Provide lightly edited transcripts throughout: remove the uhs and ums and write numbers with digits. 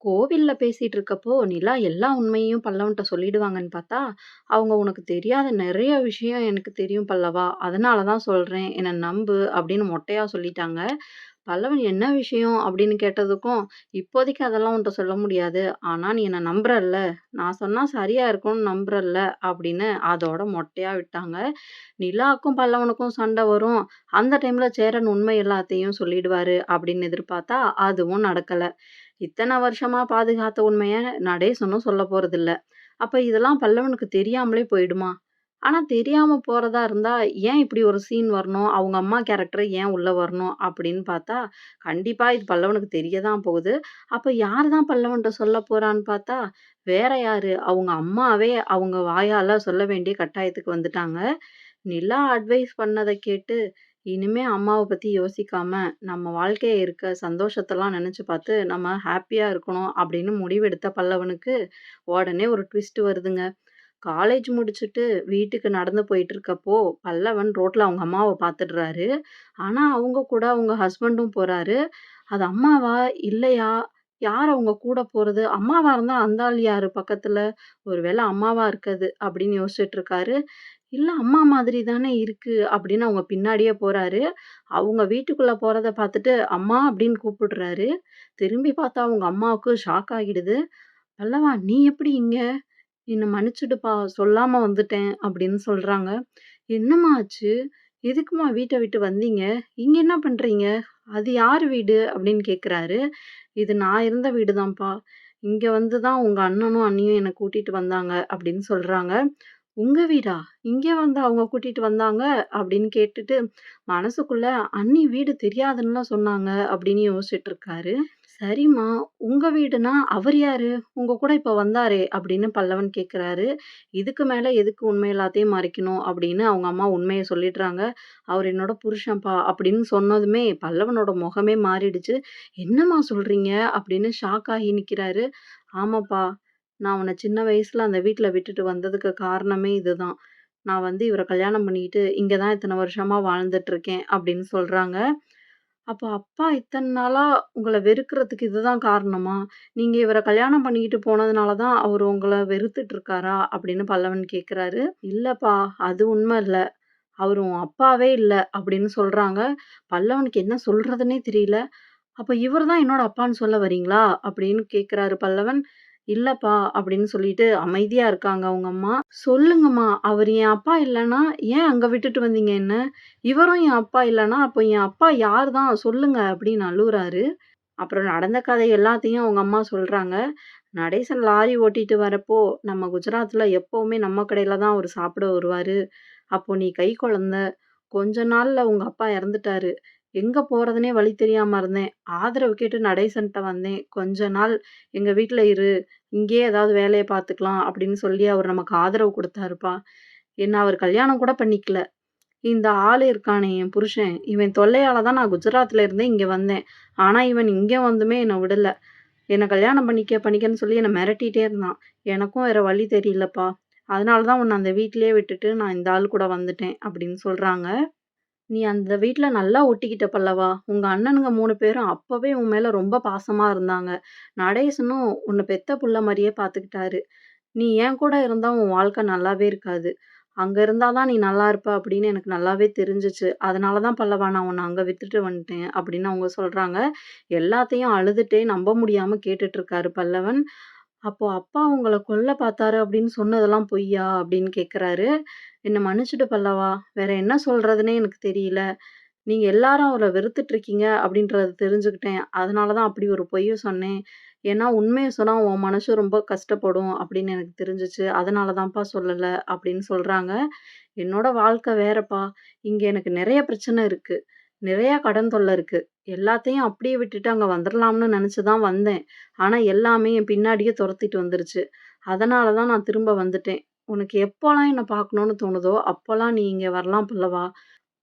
கோவில்ல பேசிட்டு இருக்கப்போ, நிலா எல்லா உண்மையையும் பல்லவன்ட்ட சொல்லிடுவாங்கன்னு பார்த்தா, அவங்க "உனக்கு தெரியாத நெறைய விஷயம் எனக்கு தெரியும் பல்லவா! அதனால தான் சொல்றேன். என்ன நம்பு" அப்படின்னு மொட்டையா சொல்லிட்டாங்க. பல்லவன் "என்ன விஷயம்?" அப்படின்னு கேட்டதுக்கும், "இப்போதைக்கு அதெல்லாம் உன்ட்ட சொல்ல முடியாது. ஆனா நீ என்ன நம்புறல்ல, நான் சொன்னா சரியா இருக்கும்னு நம்புறல்ல" அப்படின்னு அதோட மொட்டையா விட்டாங்க. நிலாவுக்கும் பல்லவனுக்கும் சண்டை வரும். அந்த டைம்ல சேரன் உண்மை எல்லாத்தையும் சொல்லிடுவாரு அப்படின்னு எதிர்பார்த்தா, அதுவும் நடக்கல. இத்தன வருஷமா பாதுகாத்த உண்மைய நடேசனும் சொல்லப் போறதில்ல. அப்ப இதெல்லாம் பல்லவனுக்கு தெரியாமலே போயிடுமா? ஆனா தெரியாம போறதா இருந்தா, ஏன் இப்படி ஒரு சீன் வரணும்? அவங்க அம்மா கேரக்டர் ஏன் உள்ள வரணும்? அப்படின்னு பார்த்தா, கண்டிப்பா இது பல்லவனுக்கு தெரிய தான் போகுது. அப்ப யாரு தான் பல்லவன்ட்ட சொல்லப் போறான்னு பார்த்தா, வேற யாரு? அவங்க அம்மாவே அவங்க வாயால சொல்ல வேண்டிய கட்டாயத்துக்கு வந்துட்டாங்க. நிலா அட்வைஸ் பண்ணத கேட்டு, இனிமே அம்மாவ பத்தி யோசிக்காம, நம்ம வாழ்க்கைய இருக்க சந்தோஷத்தலாம் நெனச்சு பார்த்து, நம்ம ஹேப்பியா இருக்கணும் அப்படின்னு முடிவெடுத்த பல்லவனுக்கு, உடனே ஒரு ட்விஸ்ட் வருதுங்க. காலேஜ் முடிச்சுட்டு வீட்டுக்கு நடந்து போயிட்டுருக்கப்போ, பல்லவன் ரோட்ல அவங்க அம்மாவ பார்த்துடுறாரு. ஆனா, அவங்க கூட அவங்க ஹஸ்பண்டும் போறாரு. அது அம்மாவா? இல்லையா? யார் அவங்க கூட போறது? அம்மாவா இருந்தா அந்த ஆள் யாரு பக்கத்துல? ஒரு வேள அம்மாவா இருக்கது அப்படின்னு யோசிச்சுட்டுருக்காரு. இல்ல அம்மா மாதிரி தானே இருக்கு அப்படின்னு அவங்க பின்னாடியே போறாரு. அவங்க வீட்டுக்குள்ள போறத பார்த்துட்டு, அம்மா அப்படின்னு கூப்பிடுறாரு. திரும்பி பார்த்தா அவங்க அம்மாவுக்கு ஷாக் ஆகிடுது. "பல்லவா நீ எப்படி இங்க? என்ன மன்னிச்சுடுப்பா சொல்லாம வந்துட்டேன்" அப்படின்னு சொல்றாங்க. "என்னம்மா ஆச்சு? எதுக்கும்மா வீட்ட விட்டு வந்தீங்க? இங்க என்ன பண்றீங்க? அது யார் வீடு?" அப்படின்னு கேட்குறாரு. "இது நான் இருந்த வீடு தான்ப்பா. இங்க வந்து தான் உங்க அண்ணனும், அண்ணியும் என்ன கூட்டிட்டு வந்தாங்க" அப்படின்னு சொல்றாங்க. "உங்க வீடா? இங்க வந்து அவங்க கூட்டிட்டு வந்தாங்க?" அப்படின்னு கேட்டுட்டு, மனசுக்குள்ள "அண்ணி வீடு தெரியாதுன்னுலாம் சொன்னாங்க" அப்படின்னு யோசிச்சுட்டு இருக்காரு. "சரிம்மா, உங்க வீடுனா அவர் யாரு? உங்க கூட இப்ப வந்தாரே" அப்படின்னு பல்லவன் கேட்கிறாரு. "இதுக்கு மேல எதுக்கு உண்மை எல்லாத்தையும் மறைக்கணும்?" அப்படின்னு அவங்க அம்மா உண்மைய சொல்லிடுறாங்க. "அவர் என்னோட புருஷன்ப்பா" அப்படின்னு சொன்னதுமே பல்லவனோட முகமே மாறிடுச்சு. "என்னம்மா சொல்றீங்க?" அப்படின்னு ஷாக் ஆகி நிக்கிறாரு. "ஆமாப்பா, நான் உன்ன சின்ன வயசுல அந்த வீட்ல விட்டுட்டு வந்ததுக்கு காரணமே இதுதான். நான் வந்து இவர கல்யாணம் பண்ணிக்கிட்டு இங்க தான் இத்தன வருஷமா வாழ்ந்துட்டு இருக்கேன்" அப்படின்னு சொல்றாங்க. அப்ப அப்பா இத்தன நாளா உங்கள வெறுக்கிறதுக்கு இதுதான் காரணமா? நீங்க இவர கல்யாணம் பண்ணிக்கிட்டு போனதுனால தான் அவரு உங்கள வெறுத்துட்டு இருக்காரா? அப்படின்னு பல்லவன் கேட்கிறாரு. இல்லப்பா, அது உண்ம இல்ல. அவரு உன் அப்பாவே இல்ல அப்படின்னு சொல்றாங்க. பல்லவனுக்கு என்ன சொல்றதுன்னே தெரியல. அப்ப இவரு தான் என்னோட அப்பான்னு சொல்ல வரீங்களா? அப்படின்னு கேட்கிறாரு பல்லவன். இல்லப்பா அப்படின்னு சொல்லிட்டு அமைதியா இருக்காங்க அவங்க அம்மா. சொல்லுங்கம்மா, அவரு என் அப்பா இல்லன்னா, ஏன் அங்க விட்டுட்டு வந்தீங்க என்ன? இவரும் என் அப்பா இல்லன்னா, அப்ப என் அப்பா யாரு தான் சொல்லுங்க அப்படின்னு அழுவுறாரு. அப்புறம் நடந்த கதை எல்லாத்தையும் அவங்க அம்மா சொல்றாங்க. நடேசன் லாரி ஓட்டிட்டு வரப்போ, நம்ம குஜராத்ல எப்பவுமே நம்ம கடையில தான் அவரு சாப்பிட வருவாரு. அப்போ நீ கை குழந்த. கொஞ்ச நாள்ல உங்க அப்பா இறந்துட்டாரு. எங்க போறதுன்னே வழி தெரியாம இருந்தேன். ஆதரவு கேட்டு நடேசன்ட்ட வந்தேன். கொஞ்ச நாள் எங்க வீட்ல இரு. இங்கேயே ஏதாவது வேலைய பார்த்துக்கலாம் அப்படின்னு சொல்லி அவரு நமக்கு ஆதரவு குடுத்தாருப்பா. என்ன அவரு கல்யாணம் கூட பண்ணிக்கல. இந்த ஆளு இருக்கானே என் புருஷன், இவன் தொல்லையால தான் நான் குஜராத்ல இருந்தே இங்க வந்தேன். ஆனா இவன் இங்க வந்துமே என்ன விடல. என்ன கல்யாணம் பண்ணிக்க, பண்ணிக்கன்னு சொல்லி என்ன மிரட்டிட்டே இருந்தான். எனக்கும் வேற வழி தெரியலப்பா. அதனால தான் உன்ன அந்த வீட்லயே விட்டுட்டு நான் இந்த ஆள் கூட வந்துட்டேன் அப்படின்னு சொல்றாங்க. நீ அந்த வீட்ல நல்லா ஒட்டிக்கிட்ட பல்லவா! உங்க அண்ணனுங்க 3 பேரும் அப்பவே உன் மேல ரொம்ப பாசமா இருந்தாங்க. நடேசனும் உன்ன பெத்த புள்ள மாரியே பார்த்துக்கிட்டாரு. நீ என் கூட இருந்தா உன் வாழ்க்கை நல்லாவே இருக்காது. அங்க இருந்தா தான் நீ நல்லா இருப்ப அப்படின்னு எனக்கு நல்லாவே தெரிஞ்சுச்சு. அதனால தான் பல்லவா நான் உன்ன அங்க விட்டுட்டு வந்துட்டேன் அப்படின்னு அவங்க சொல்றாங்க. எல்லாத்தையும் அழுதுட்டே நம்ப முடியாம கேட்டுட்டு இருக்காரு பல்லவன். அப்போ அப்பா உங்கள கொல்ல பார்த்தாரு அப்படின்னு சொன்னதெல்லாம் பொய்யா? அப்படின்னு கேட்கிறாரு. என்ன மன்னிச்சுடு பல்லவா. வேற என்ன சொல்றதுன்னே எனக்கு தெரியல. நீங்க எல்லாரும் அவர வெறுத்துட்டு இருக்கீங்க அப்படின்றத தெரிஞ்சுக்கிட்டேன். அதனால தான் அப்படி ஒரு பொய்ய சொன்னேன். ஏன்னா உண்மைய சொன்னா உன் மனசு ரொம்ப கஷ்டப்படும் அப்படின்னு எனக்கு தெரிஞ்சுச்சு. அதனால தான்ப்பா சொல்லல அப்படின்னு சொல்றாங்க. என்னோட வாழ்க்கை வேறப்பா. இங்க எனக்கு நெறைய பிரச்சனை இருக்கு. நிறையா கடன் தொல்ல இருக்கு. எல்லாத்தையும் அப்படியே விட்டுட்டு அங்க வந்துரலாம்னு நெனச்சு தான் வந்தேன். ஆனா எல்லாமே என் பின்னாடியே தொரத்திட்டு வந்துருச்சு. அதனால தான் நான் திரும்ப வந்துட்டேன். உனக்கு எப்போலாம் என்ன பார்க்கணும்னு தோணுதோ, அப்போலாம் நீ இங்க வரலாம் பல்லவா.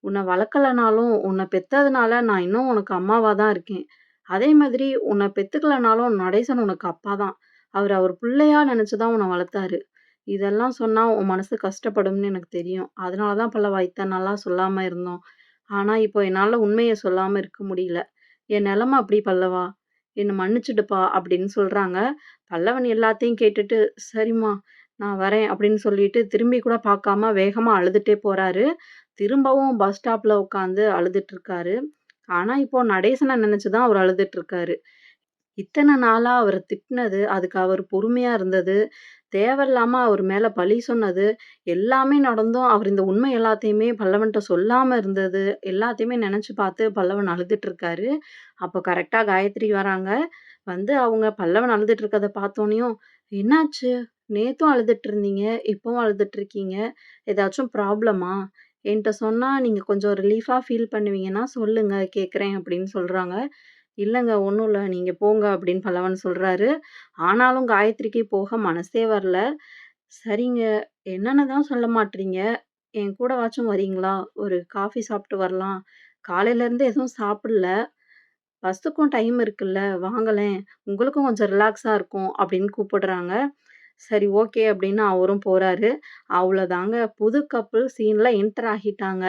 உன்ன வளர்க்கலனாலும், உன்ன பெத்ததுனால நான் இன்னும் உனக்கு அம்மாவா தான் இருக்கேன். அதே மாதிரி உன்ன பெத்துக்கலனாலும் நடேசன் உனக்கு அப்பா தான். அவரு அவர் புள்ளையா நெனச்சு தான் உன்ன வளர்த்தாரு. இதெல்லாம் சொன்னா உன் மனசு கஷ்டப்படும்னு எனக்கு தெரியும். அதனால தான் பல்லவா இத்தன நாளா சொல்லாம இருந்தோம். ஆனா இப்போ என்னால உண்மைய சொல்லாம இருக்க முடியல. என் நெலைம அப்படி பல்லவா. என்ன மன்னிச்சுடுப்பா" அப்படின்னு சொல்றாங்க. பல்லவன் எல்லாத்தையும் கேட்டுட்டு, "சரிம்மா, நான் வரேன்" அப்படின்னு சொல்லிட்டு திரும்பி கூட பார்க்காம வேகமா அழுதுட்டே போறாரு. திரும்பவும் பஸ் ஸ்டாப்ல உட்காந்து அழுதுட்டு இருக்காரு. ஆனா, இப்போ நடேசன நெனச்சு தான் அவரு அழுதுட்டு இருக்காரு. இத்தன நாளா அவர திட்டுனது, அதுக்கு அவரு பொறுமையா இருந்தது, தேவையில்லாம அவர் மேல பழி சொன்னது, எல்லாமே நடந்தும் அவர் இந்த உண்மை எல்லாத்தையுமே பல்லவன்ட்ட சொல்லாம இருந்தது, எல்லாத்தையுமே நெனச்சு பார்த்து பல்லவன் அழுதுட்டு இருக்காரு. அப்போ கரெக்ட்டா காயத்ரி வராங்க. வந்து அவங்க பல்லவன் அழுதுட்டு இருக்கத பார்த்தோனயும், "என்னாச்சு? நேத்தும் அழுதுட்டு இருந்தீங்க, இப்பவும் அழுதுட்டு இருக்கீங்க. ஏதாச்சும் ப்ராப்ளமா? என்ட்ட சொன்னா நீங்க கொஞ்சம் ரிலீஃபா ஃபீல் பண்ணுவீங்கன்னா சொல்லுங்க, கேட்கிறேன்" அப்படின்னு சொல்றாங்க. "இல்லங்க, ஒண்ணும் இல்ல. நீங்க போங்க" அப்படின்னு பல்லவன் சொல்றாரு. ஆனாலும் காயத்ரிக்கு போக மனசே வரல. "சரிங்க, என்னன்னு தான் சொல்ல மாட்றீங்க. என் கூடவாச்சும் வரீங்களா? ஒரு காஃபி சாப்பிட்டு வரலாம். காலையில இருந்து எதுவும் சாப்பிடல. பஸ்ஸுக்கும் டைம் இருக்குல்ல, வாங்களேன். உங்களுக்கும் கொஞ்சம் ரிலாக்ஸா இருக்கும்" அப்படின்னு கூப்பிடுறாங்க. சரி, ஓகே அப்படின்னு அவரும் போறாரு. அவ்வளோதாங்க, புது கப்புள் சீன்ல என்டர் ஆகிட்டாங்க.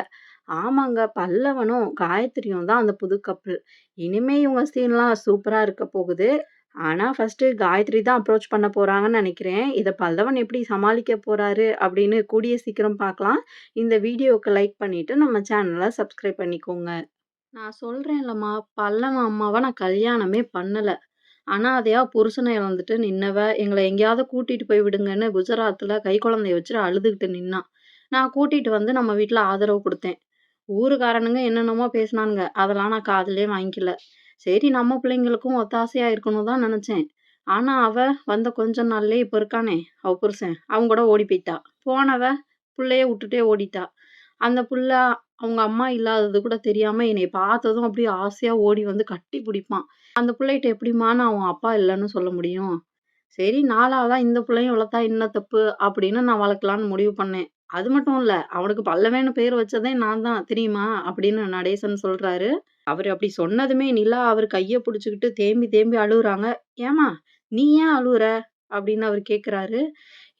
ஆமாங்க, பல்லவனும், காயத்ரியும் தான் அந்த புது கப்புள். இனிமே இவங்க சீன்லாம் சூப்பரா இருக்க போகுது. ஆனா, ஃபர்ஸ்ட்டு காயத்ரி தான் அப்ரோச் பண்ண போறாங்கன்னு நெனைக்கிறேன். இத பல்லவன் எப்படி சமாளிக்க போறாரு அப்படின்னு கூடிய சீக்கிரம் பார்க்கலாம். இந்த வீடியோவுக்கு லைக் பண்ணிட்டு நம்ம சேனல சப்ஸ்கிரைப் பண்ணிக்கோங்க. நான் சொல்றேன்லம்மா, பல்லவன் அம்மாவ நான் கல்யாணமே பண்ணல. அனாதையா புருஷன இழந்துட்டு நின்னவ, எங்கள எங்கேயாவது கூட்டிட்டு போய் விடுங்கன்னு குஜராத்ல கைக்குழந்தைய வச்சுட்டு அழுதுகிட்டு நின்னா. நான் கூட்டிட்டு வந்து நம்ம வீட்ல ஆதரவு குடுத்தேன். ஊருக்காரனுங்க என்னென்னமோ பேசுனானுங்க. அதெல்லாம் நான் காதுலயே வாங்கிக்கல. சரி, நம்ம பிள்ளைங்களுக்கும் ஒத்தாசையா இருக்கணும் தான் நெனச்சேன். ஆனா அவ வந்த கொஞ்ச நாள்லயே இப்ப இருக்கானே, அவ புருஷன், அவன் கூட ஓடி போயிட்டா. போனவ புள்ளைய வுட்டுட்டே ஓடிட்டா. அந்த புள்ள அவங்க அம்மா இல்லாதது கூட தெரியாம என்னைய பார்த்ததும் அப்படியே ஆசையா ஓடி வந்து கட்டி பிடிப்பான். அந்த புள்ளைட்ட எப்படிம்மா நான் உன் அப்பா இல்லன்னு சொல்ல முடியும்? சரி, நாளாவதா இந்த புள்ளையும் வளர்த்தா என்ன தப்பு? அப்படின்னு நான் வளர்க்கலான்னு முடிவு பண்ணேன். அது மட்டும் இல்ல, அவனுக்கு பல்லவேன்னு பேர் வச்சதே நான் தான் தெரியுமா? அப்படின்னு நடேசன் சொல்றாரு. அவரு அப்படி சொன்னதுமே நிலா அவர் கைய புடிச்சுக்கிட்டு தேம்பி தேம்பி அழுவுறாங்க. "ஏம்மா, நீ ஏன் அழுவுற?" அப்படின்னு அவரு கேட்குறாரு.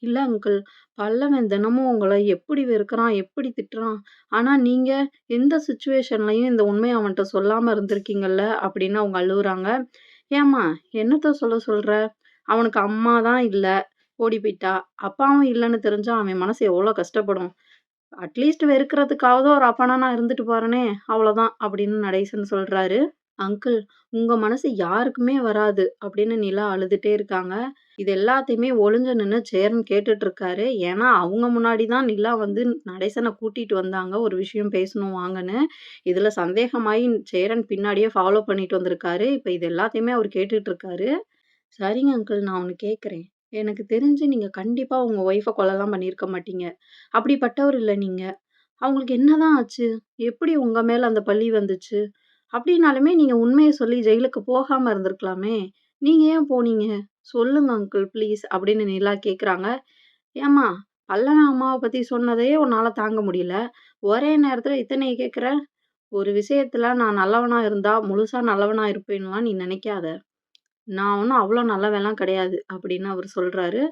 "இல்ல அங்கிள், பல்லவன் தினமும் உங்கள எப்படி வெறுக்கிறான், எப்படி திட்டுறான். ஆனா நீங்க எந்த சிச்சுவேஷன்லயும் இந்த உண்மைய அவன்ட்ட சொல்லாம இருந்திருக்கீங்கல்ல" அப்படின்னு அவங்க அழுவுறாங்க. "ஏம்மா, என்னத்த சொல்ல சொல்ற? அவனுக்கு அம்மா தான் இல்ல, ஓடி போயிட்டா. அப்பாவும் இல்லன்னு தெரிஞ்சா அவன் மனசு எவ்வளோ கஷ்டப்படும். அட்லீஸ்ட் வெறுக்கிறதுக்காவது ஒரு அப்பனா நான் இருந்துட்டு போறேனே, அவ்வளோதான்" அப்படின்னு நடேசன் சொல்றாரு. "அங்கிள், உங்க மனசு யாருக்குமே வராது" அப்படின்னு நிலா அழுதுட்டே இருக்காங்க. இது எல்லாத்தையுமே ஒளிஞ்சு நின்னு சேரன் கேட்டுட்டு இருக்காரு. ஏன்னா, அவங்க முன்னாடி தான் நிலா வந்து நடேசன கூட்டிட்டு வந்தாங்க, ஒரு விஷயம் பேசணும் வாங்கன்னு. இதுல சந்தேகமாயி சேரன் பின்னாடியே ஃபாலோ பண்ணிட்டு வந்திருக்காரு. இப்ப இது எல்லாத்தையுமே அவரு கேட்டுட்டு இருக்காரு. "சரிங்க அங்கிள், நான் ஒண்ணு கேட்கிறேன். எனக்கு தெரிஞ்சு நீங்க கண்டிப்பா உங்க ஒய்ஃப கொலைலாம் பண்ணியிருக்க மாட்டீங்க. அப்படிப்பட்டவர் இல்ல நீங்க. அவங்களுக்கு என்னதான் ஆச்சு? எப்படி உங்க மேல அந்த பழி வந்துச்சு? அப்படின்னாலுமே நீங்க உண்மைய சொல்லி ஜெயிலுக்கு போகாம இருந்திருக்கலாமே! நீங்க ஏன் போனீங்க? சொல்லுங்க அங்கிள் ப்ளீஸ்" அப்படின்னு நிலா கேட்குறாங்க. "ஏம்மா, பல்லவன் அம்மாவ பத்தி சொன்னதையே உன்னால தாங்க முடியல. ஒரே நேரத்துல இத்தனைய கேட்குற? ஒரு விஷயத்துல நான் நல்லவனா இருந்தா, முழுசா நல்லவனா இருப்பேன்னுலாம் நீ நினைக்காத. நான் ஒண்ணும் அவ்ளோ நல்லவன்லாம் கிடையாது" அப்படின்னு அவரு சொல்றாரு.